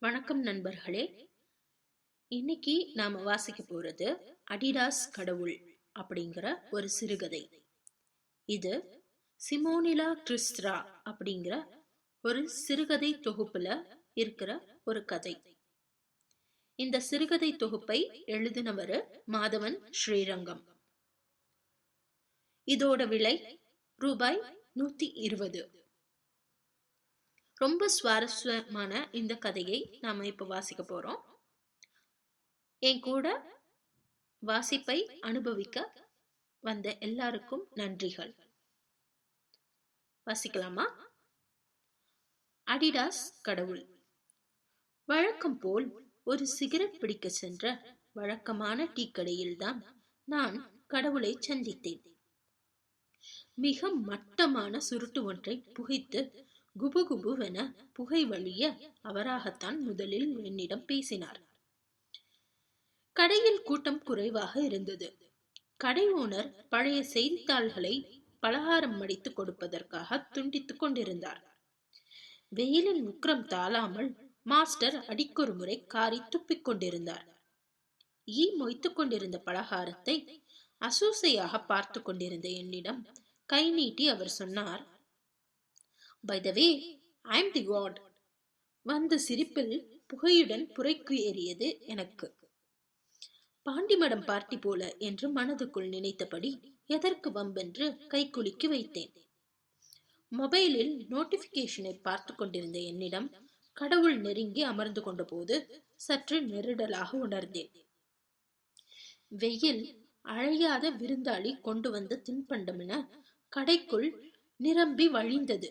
வணக்கம் நண்பர்களே. இன்னைக்கு நாம வாசிக்க போறது அடிடாஸ் கடவுள் அப்படிங்கிற ஒரு சிறுகதை. இது சிமோனிலா கிறிஸ்ட்ரா அப்படிங்கிற ஒரு சிறுகதை தொகுப்புல இருக்கிற ஒரு கதை. இந்த சிறுகதை தொகுப்பை எழுதினவர் மாதவன் ஸ்ரீரங்கம். இதோட விலை ரூபாய் 120. ரொம்ப சுவாரஸ்யமான இந்த கதையை நாம இப்ப வாசிக்க போறோம். என் கூட வாசிப்பை அனுபவிக்க வந்த எல்லாருக்கும் நன்றிகள். வாசிக்கலாமா? அடிடாஸ் கடவுள். வழக்கம் போல் ஒரு சிகரெட் பிடிக்க சென்ற வழக்கமான டீ கடையில் தான் நான் கடவுளை சந்தித்தேன். மிக மட்டமான சுருட்டு ஒன்றை புகைத்து குபுகுபுவென புகை வழிய அவராகத்தான் முதலில் என்னிடம் பேசினார். கடையில் கூட்டம் குறைவாக இருந்தது. கடை ஓனர் பழைய செய்தித்தாள்களை பலகாரம் மடித்து கொடுப்பதற்காக துண்டித்துக் கொண்டிருந்தார். வெயிலில் உக்கிரம் தாழாமல் மாஸ்டர் அடிக்கொரு முறை காரி துப்பிக் கொண்டிருந்தார். ஈ மொய்த்துக் கொண்டிருந்த பலகாரத்தை அசூசையாக பார்த்து கொண்டிருந்த என்னிடம் கை நீட்டி அவர் சொன்னார், "By the way, I am the God." வந்த சிரிப்பில் புகையுடன் புரைக்கு ஏறியது எனக்கு. பாண்டிமடம் பார்ட்டி போல என்று மனதுக்குள் நினைத்தபடி எதற்கு வம்பென்று கைக்குலுக்கி வைத்தேன். மொபைலில் நோட்டிபிகேஷனை பார்த்து கொண்டிருந்த என்னிடம் கடவுள் நெருங்கி அமர்ந்து கொண்ட போது சற்று நெருடலாக உணர்ந்தேன். வெயில் அழையாத விருந்தாளி கொண்டு வந்த தின்பண்டம் என கடைக்குள் நிரம்பி வழிந்தது.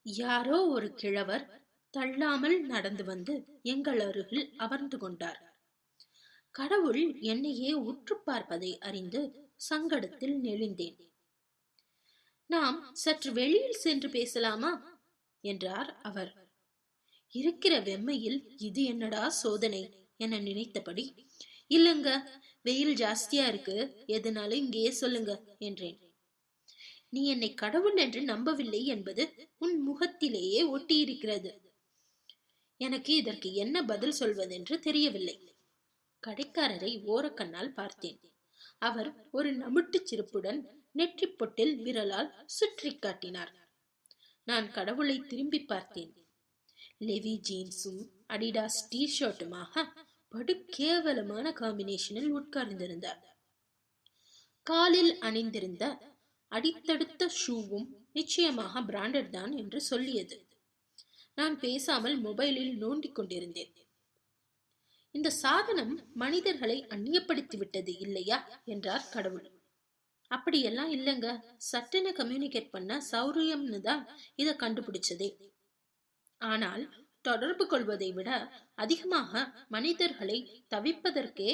யாரோ ஒரு கிழவர் தள்ளாமல் நடந்து வந்து எங்கள் அருகில் அமர்ந்து கொண்டார். கடவுள் என்னையே உற்று பார்ப்பதை அறிந்து சங்கடத்தில் நெளிந்தேன். "நாம் சற்று வெளியில் சென்று பேசலாமா?" என்றார் அவர். இருக்கிற வெம்மையில் இது என்னடா சோதனை என நினைத்தபடி, "இல்லங்க, வெயில் ஜாஸ்தியா இருக்கு, எதுனாலும் இங்கேயே சொல்லுங்க" என்றேன். "நீ என்னை கடவுள் என்று நம்பவில்லை என்பது உன் முகத்திலேயே ஒட்டியிருக்கிறது." எனக்கு இதற்கு என்ன பதில் சொல்வதென்று தெரியவில்லை. கடைக்காரரை ஓரக்கண்ணால் பார்த்தேன். அவர் ஒரு நமுட்டு சிரிப்புடன் நெற்றி பொட்டில் விரலால் சுற்றி காட்டினார். நான் கடவுளை திரும்பி பார்த்தேன். லெவி ஜீன்ஸும் அடிடாஸ் டி ஷர்ட்டுமாக படு கேவலமான காம்பினேஷனில் உட்கார்ந்திருந்தார். காலில் அணிந்திருந்த அடித்தடுத்த ஷூவும் நிச்சயமாக பிராண்டட் தான் என்று சொல்லியது. நான் பேசாமல் மொபைலில் நோண்டிக் கொண்டிருந்தேன். "இந்த சாதனம் மனிதர்களை அந்நியப்படுத்தி விட்டது இல்லையா?" என்றார் கடவுள். "அப்படியெல்லாம் இல்லைங்க, சட்டுன்னு கம்யூனிகேட் பண்ண சௌரியம்னு தான் இதை கண்டுபிடிச்சதே. ஆனால் தொடர்பு கொள்வதை விட அதிகமாக மனிதர்களை தவிப்பதற்கே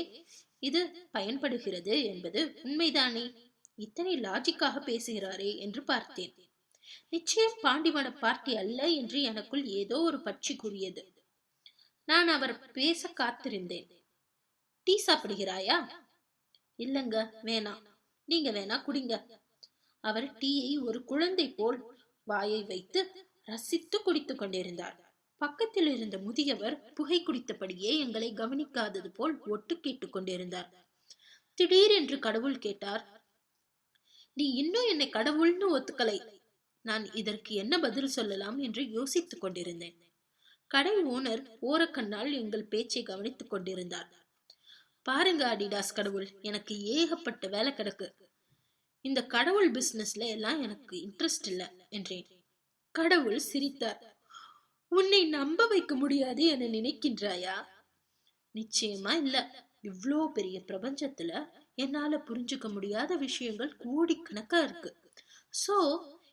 இது பயன்படுகிறது என்பது உண்மைதானே? இத்தனை லாஜிக்காக பேசுகிறாரே என்று பார்த்தேன். நிச்சயம் பாண்டிமட பார்ட்டி அல்ல என்று எனக்குள் ஏதோ ஒரு பட்சி கூறியது. நான் அவர் பேச காத்திருந்தேன். "டீ சாப்பிடுகிறாயா?" "இல்லங்க, வேணாம். நீங்க வேணா குடிங்க." அவர் டீயை ஒரு குழந்தை போல் வாயை வைத்து ரசித்து குடித்துக் கொண்டிருந்தார். பக்கத்தில் இருந்த முதியவர் புகை குடித்தபடியே எங்களை கவனிக்காதது போல் ஒட்டு கேட்டுக் கொண்டிருந்தார். திடீரென்று கடவுள் கேட்டார், "நீ இன்னும் என்னை கடவுள்னு ஒத்துக்கலை." நான் இதற்கு என்ன பதில் சொல்லலாம் என்று யோசித்துக் கொண்டிருந்தேன். கடை ஓனர் ஓரக்கண்ணால் எங்கள் பேச்சை கவனித்துக் கொண்டிருந்தார். "பாருங்க அடிடாஸ் கடவுள், எனக்கு ஏகப்பட்ட வேலை கிடக்கு. இந்த கடவுள் பிசினஸ்ல எல்லாம் எனக்கு இன்ட்ரெஸ்ட் இல்ல" என்றேன். கடவுள் சிரித்தார். "உன்னை நம்ப வைக்க முடியாது என நினைக்கின்றாயா?" "நிச்சயமா இல்ல. இவ்ளோ பெரிய பிரபஞ்சத்துல என்னால புரிஞ்சுக்க முடியாத விஷயங்கள் கோடிக்கணக்கா இருக்கு. சோ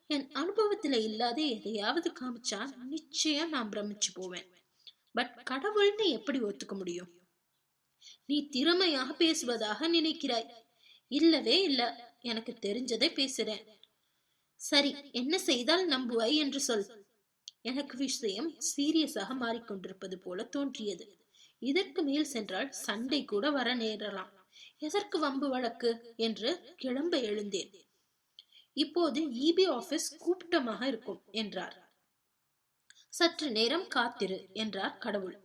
என் அனுபவத்துல இல்லாத எதையாவது காமிச்சா நிச்சயம் நான் பிரமிச்சு போவேன். பட் கடவுள்னு எப்படி ஒத்துக்க முடியும்?" "நீ திறமையாக பேசுவதாக நினைக்கிறாய்." "இல்லவே இல்ல, எனக்கு தெரிஞ்சதை பேசுறேன்." "சரி, என்ன செய்தால் நம்புவாய் என்று சொல்." எனக்கு விஷயம் சீரியஸாக மாறிக்கொண்டிருப்பது போல தோன்றியது. இதற்கு மேல் சென்றால் சண்டை கூட வர நேரலாம். எதற்கு வம்பு வழக்கு என்று கிளம்ப எழுந்தேன். "இப்போது இபி ஆபீஸ் கூப்பிட்டமாக இருக்கும்" என்றார். சற்று நேரம் காத்திரு என்றார் கடவுள்.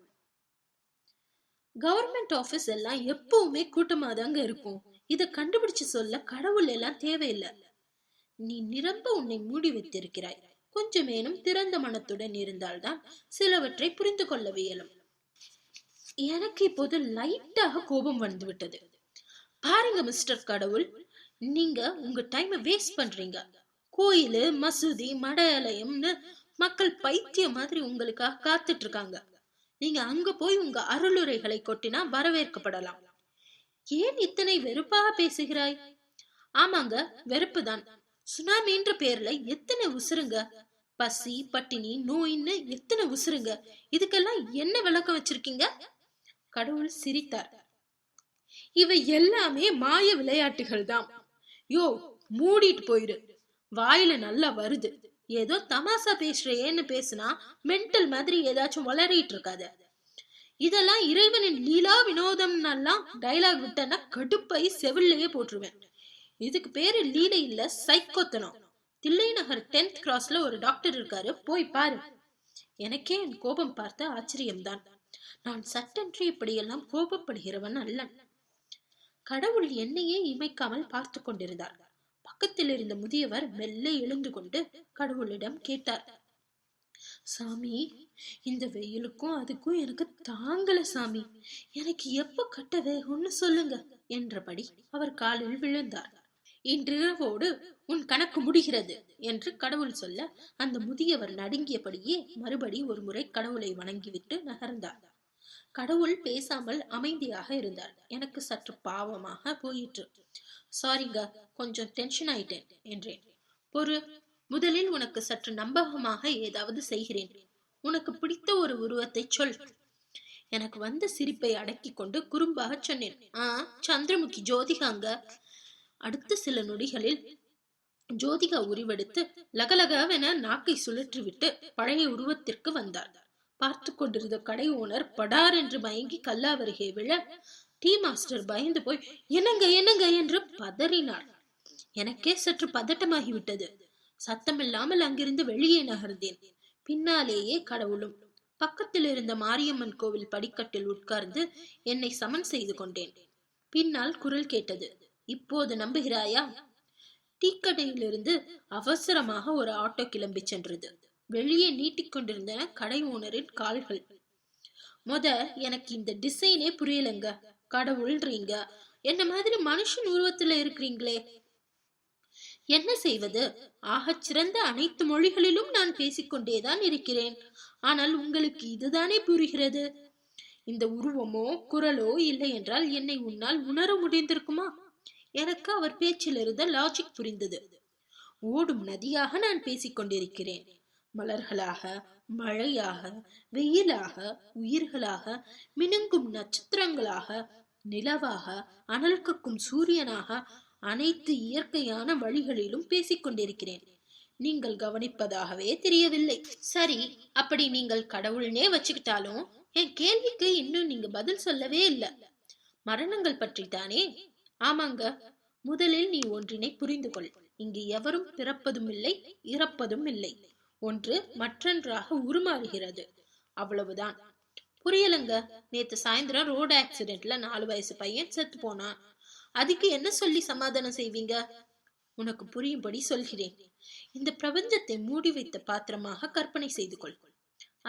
கவர்மெண்ட் ஆபீஸ் எல்லாம் எப்பவுமே கூட்டமாதாங்க இருக்கும். இத கண்டுபிடிச்சு சொல்ல கடவுள் எல்லாம் தேவையில்லை. நீ நிரம்ப உன்னை மூடி வைத்திருக்கிறாய். கொஞ்சமேனும் திறந்த மனத்துடன் இருந்தால்தான் சிலவற்றை புரிந்து கொள்ள இயலும். எனக்கு இப்போது லைட்டாக கோபம் வந்து விட்டது. பாருங்க மிஸ்டர் கடவுள், நீங்க உங்க டைமை வேஸ்ட் பண்றீங்க. கோயிலு, மசூதி, மடாலயம்னு மக்கள் பைத்தியம் மாதிரி உங்களுக்காக காத்துட்டு இருக்காங்க. நீங்க அங்க போய் உங்க அருளுரைகளை கொட்டினா வரவேற்கப்படலாம். ஏன் இத்தனை வெறுப்பாக பேசுகிறாய்? ஆமாங்க, வெறுப்புதான். சுனாமின்ற பேர்ல எத்தனை உசுருங்க, பசி, பட்டினி, நோயின்னு எத்தனை உசுருங்க. இதுக்கெல்லாம் என்ன விளக்கம் வச்சிருக்கீங்க? கடவுள் சிரித்தார். இவை எல்லாமே மாய விளையாட்டுகள் தான். யோ, மூடிட்டு போயிரு. வாயில நல்லா வருது. ஏதோ தமாசா பேசுறேன்னு பேசுனா மென்டல் மாதிரி ஏதாச்சும் வளரிட்டு இருக்காத. இதெல்லாம் இறைவனின் லீலா வினோதம்னெல்லாம் டைலாக் விட்டனா கடுப்பை செவிலையே போட்டுருவேன். இதுக்கு பேரு லீலை இல்ல, சைக்கோத்தனம். தில்லை நகர் 10th கிராஸ்ல ஒரு டாக்டர் இருக்காரு, போய் பாரு. எனக்கே என் கோபம் பார்த்த ஆச்சரியம்தான். நான் சட்டென்று இப்படியெல்லாம் கோபப்படுகிறவன் அல்லன். கடவுள் என்னையே இமைக்காமல் பார்த்து கொண்டிருந்தார். பக்கத்தில் இருந்த முதியவர் மெல்ல எழுந்து கொண்டு கடவுளிடம் கேட்டார். சாமி, இந்த வெயிலுக்கும் அதுக்கும் எனக்கு தாங்கல சாமி. எனக்கு எப்ப கட்ட வேகும்னு சொல்லுங்க என்றபடி அவர் காலில் விழுந்தார். இன்றிரவோடு உன் கணக்கு முடிகிறது என்று கடவுள் சொல்ல அந்த முதியவர் நடுங்கியபடியே மறுபடி ஒரு முறை கடவுளை வணங்கிவிட்டு நகர்ந்தார். கடவுள் பேசாமல் அமைதியாக இருந்தார். எனக்கு சற்று பாவமாக போயிற்று. சாரிங்க, கொஞ்சம் டென்ஷன் ஆயிட்டேன் என்றேன். பொறு, முதலில் உனக்கு சற்று நம்பகமாக ஏதாவது செய்கிறேன். உனக்கு பிடித்த ஒரு உருவத்தை சொல். எனக்கு வந்த சிரிப்பை அடக்கி கொண்டு குறும்பாக சொன்னேன். சந்திரமுகி ஜோதிகாங்க. அடுத்த சில நொடிகளில் ஜோதிகா உருவெடுத்து லகலகவென நாக்கை சுழற்றிவிட்டு பழைய உருவத்திற்கு வந்தார். பார்த்து கொண்டிருந்த கடை ஓனர் படார் என்று மயங்கி கல்லாவருகே விழ டீ மாஸ்டர் பயந்து போய் என்னங்க என்னங்க என்று பதறினார். எனக்கே சற்று பதட்டமாகிவிட்டது. சத்தமில்லாமல் அங்கிருந்து வெளியே நகர்ந்தேன். பின்னாலேயே கடவுளும். பக்கத்தில் இருந்த மாரியம்மன் கோவில் படிக்கட்டில் உட்கார்ந்து என்னை சமன் செய்து கொண்டேன். பின்னால் குரல் கேட்டது. இப்போது நம்புகிறாயா? டீக்கடையிலிருந்து அவசரமாக ஒரு ஆட்டோ கிளம்பி சென்றது. வெளியே நீட்டிக்கொண்டிருந்தன கடை ஓனரின் கால்கள். எனக்கு இந்த டிசைனே புரியலங்க. கடவுள்ன்றீங்க, என்ன மாதிரி மனுஷன் உருவத்துல இருக்கிறீங்களே. என்ன செய்வது? ஆகச் சிறந்த அனைத்து மொழிகளிலும் நான் பேசிக்கொண்டேதான் இருக்கிறேன். ஆனால் உங்களுக்கு இதுதானே புரிகிறது. இந்த உருவமோ குரலோ இல்லை என்றால் என்னை உன்னால் உணர முடிந்திருக்குமா? எனக்கு அவர் பேச்சில் இருந்த லாஜிக் புரிந்தது. ஓடும் நதியாக நான் பேசிக்கொண்டிருக்கிறேன். மலர்களாக, மழையாக, வெயிலாக, உயிர்களாக, மினுங்கும் நட்சத்திரங்களாக, நிலவாக, அனல் கக்கும் சூரியனாக, அனைத்து இயற்கையான வழிகளிலும் பேசிக்கொண்டிருக்கிறேன். நீங்கள் கவனிப்பதாகவே தெரியவில்லை. சரி, அப்படி நீங்கள் கடவுள்னே வச்சுக்கிட்டாலும் என் கேள்விக்கு இன்னும் நீங்க பதில் சொல்லவே இல்லை. மரணங்கள் பற்றி தானே? ஆமாங்க. முதலில் நீ ஒன்றினை புரிந்து கொள். இங்கு எவரும் பிறப்பதும் இல்லை, இறப்பதும் இல்லை. ஒன்று மற்றொன்றாக உருமாறுகிறது, அவ்வளவுதான். புரியலங்க. நேத்து சாயந்தரம் ரோடு ஆக்சிடென்ட்ல 4 வயசு பையன் செத்து போனான். அதுக்கு என்ன சொல்லி சமாதானம் செய்வீங்க? உனக்கு புரியும்படி சொல்கிறேன். இந்த பிரபஞ்சத்தை மூடி வைத்த பாத்திரமாக கற்பனை செய்து கொள்.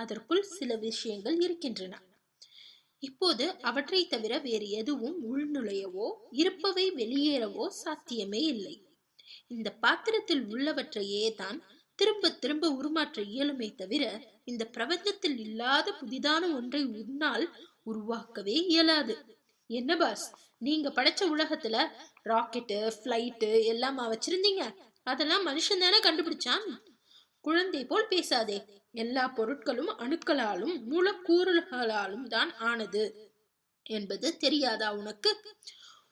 அதற்குள் சில விஷயங்கள் இருக்கின்றன. இப்போது அவற்றை தவிர வேறு எதுவும் உள்நுழையவோ இருப்பவை வெளியேறவோ சாத்தியமே இல்லை. இந்த பாத்திரத்தில் உள்ளவற்றையே தான் திரும்ப திரும்ப உருமாற்ற இயலுமே தவிர இந்த பிரபஞ்சத்தில் இல்லாத புதிதான ஒன்றை உன்னால் உருவாக்கவே இயலாது. என்ன பாஸ், நீங்க படைச்ச உலகத்துல ராக்கெட்டு, பிளைட்டு எல்லாமா வச்சிருந்தீங்க? அதெல்லாம் மனுஷன் தானே கண்டுபிடிச்சான். குழந்தை போல் பேசாதே. எல்லா பொருட்களும் அணுக்களாலும் மூலக்கூறுகளாலும் தான் ஆனது என்பது தெரியாதா உனக்கு?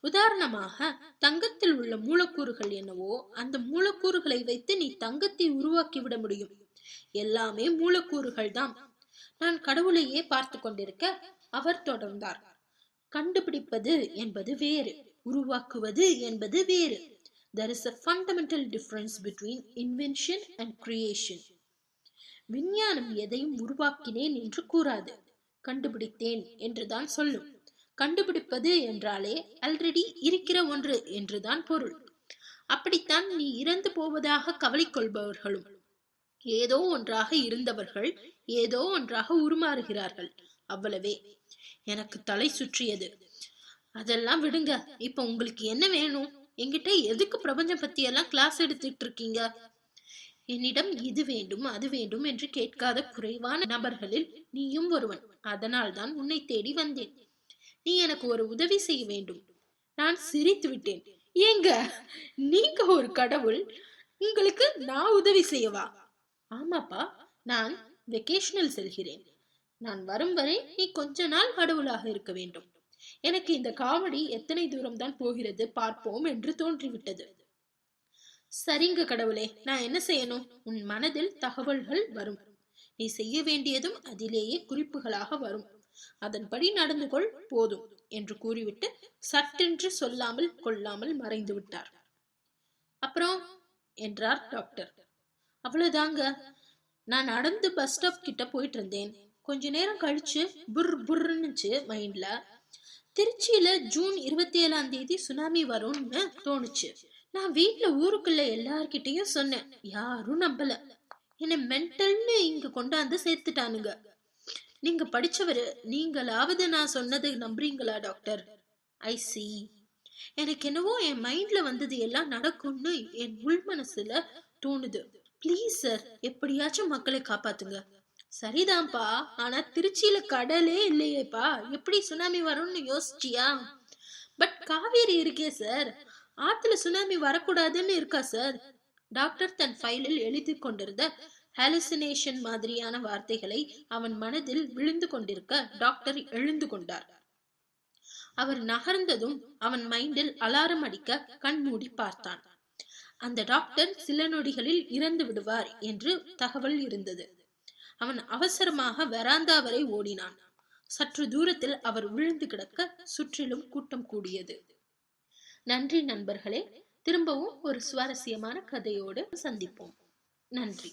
உதாரணமாக, தங்கத்தில் உள்ள மூலக்கூறுகள் என்னவோ அந்த மூலக்கூறுகளை வைத்து நீ தங்கத்தை உருவாக்கி விட முடியும். எல்லாமே மூலக்கூறுகள் தான். நான் கடவுளையே பார்த்து கொண்டிருக்க அவர் தொடர்ந்தார். கண்டுபிடிப்பது என்பது வேறு, உருவாக்குவது என்பது வேறு. There is a fundamental difference between invention and creation. விஞ்ஞானம் எதையும் உருவாக்கினேன் என்று கூறாது, கண்டுபிடித்தேன் என்றுதான் சொல்லும். கண்டுபிடிப்பது என்றாலே ஆல்ரெடி இருக்கிற ஒன்று என்றுதான் பொருள். அப்படித்தான் நீ இறந்து போவதாக கவலை கொள்பவர்களும். ஏதோ ஒன்றாக இருந்தவர்கள் ஏதோ ஒன்றாக உருமாறுகிறார்கள், அவ்வளவே. எனக்கு தலை சுற்றியது. அதெல்லாம் விடுங்க, இப்ப உங்களுக்கு என்ன வேணும்? என்கிட்ட எதுக்கு பிரபஞ்சம் பத்தி எல்லாம் கிளாஸ் எடுத்துட்டு இருக்கீங்க? என்னிடம் இது வேண்டும் அது வேண்டும் என்று கேட்காத குறைவான நபர்களில் நீயும் ஒருவன். அதனால் தான் உன்னை தேடி வந்தேன். நீ எனக்கு ஒரு உதவி செய்ய வேண்டும். நான் சிரித்து விட்டேன். ஏங்க, நீங்க ஒரு கடவுள், உங்களுக்கு நான் உதவி செய்யவா? ஆமாப்பா, நான் வெக்கேஷனல் செல்கிறேன். நான் வரும் வரை நீ கொஞ்ச நாள் கடவுளாக இருக்க வேண்டும். எனக்கு இந்த காமெடி எத்தனை தூரம் தான் போகிறது பார்ப்போம் என்று தோன்றிவிட்டது. சரிங்க கடவுளே, நான் என்ன செய்யணும்? உன் மனதில் தகவல்கள் வரும். நீ செய்ய வேண்டியதும் அதிலேயே குறிப்புகளாக வரும். அதன்படி நடந்து கொள் போதும் என்று கூறிவிட்டு சட்டென்று சொல்லாமல் கொள்ளாமல் மறைந்து விட்டார். அப்புறம் என்றார் டாக்டர். அவ்வளவுதாங்க. நான் நடந்து பஸ் ஸ்டாப் கிட்ட போயிட்டு இருந்தேன். கொஞ்ச நேரம் கழிச்சு புர்னுச்சு மைண்ட்ல. திருச்சியில ஜூன் 27ஆம் தேதி சுனாமி வரும்னு தோணுச்சு. நான் வீட்டுல ஊருக்குள்ள எல்லார்கிட்டையும் சொன்னேன். யாரும் நம்பல. என்ன மென்டல்னு இங்க கொண்டாந்து சேர்த்துட்டானுங்க. நீங்க படிச்சவரு, நீங்களாவது நான் சொன்னதை நம்புறீங்களா டாக்டர்? ஐ சி. எனக்கு என்னவோ என் மைண்ட்ல வந்தது எல்லாம் நடக்கும்னு என் உள் மனசுல தோணுது. பிளீஸ் சார், எப்படியாச்சும் மக்களை காப்பாத்துங்க. சரிதான்ப்பா, ஆனா திருச்சியில கடலே இல்லையேப்பா, எப்படி சுனாமி வரும்னு யோசிச்சியா? பட் காவேரி இருக்கே சார், ஆத்துல சுனாமி வரக்கூடாதுன்னு இருக்கா சார்? டாக்டர் தன் ஃபைலில் எழுதி கொண்டிருந்த ஹாலுசினேஷன் மாதிரியான வார்த்தைகளை அவன் மனதில் விழுந்து கொண்டிருக்க டாக்டர் எழுந்து கொண்டார். அவர் நகர்ந்ததும் அவன் மைண்டில் அலாரம் அடிக்க கண் மூடி பார்த்தான். அந்த டாக்டர் சில நொடிகளில் இறந்து விடுவார் என்று தகவல் இருந்தது. அவன் அவசரமாக வெராந்தா வரை ஓடினான். சற்று தூரத்தில் அவர் விழுந்து கிடக்க சுற்றிலும் கூட்டம் கூடியது. நன்றி நண்பர்களே. திரும்பவும் ஒரு சுவாரஸ்யமான கதையோடு சந்திப்போம். நன்றி.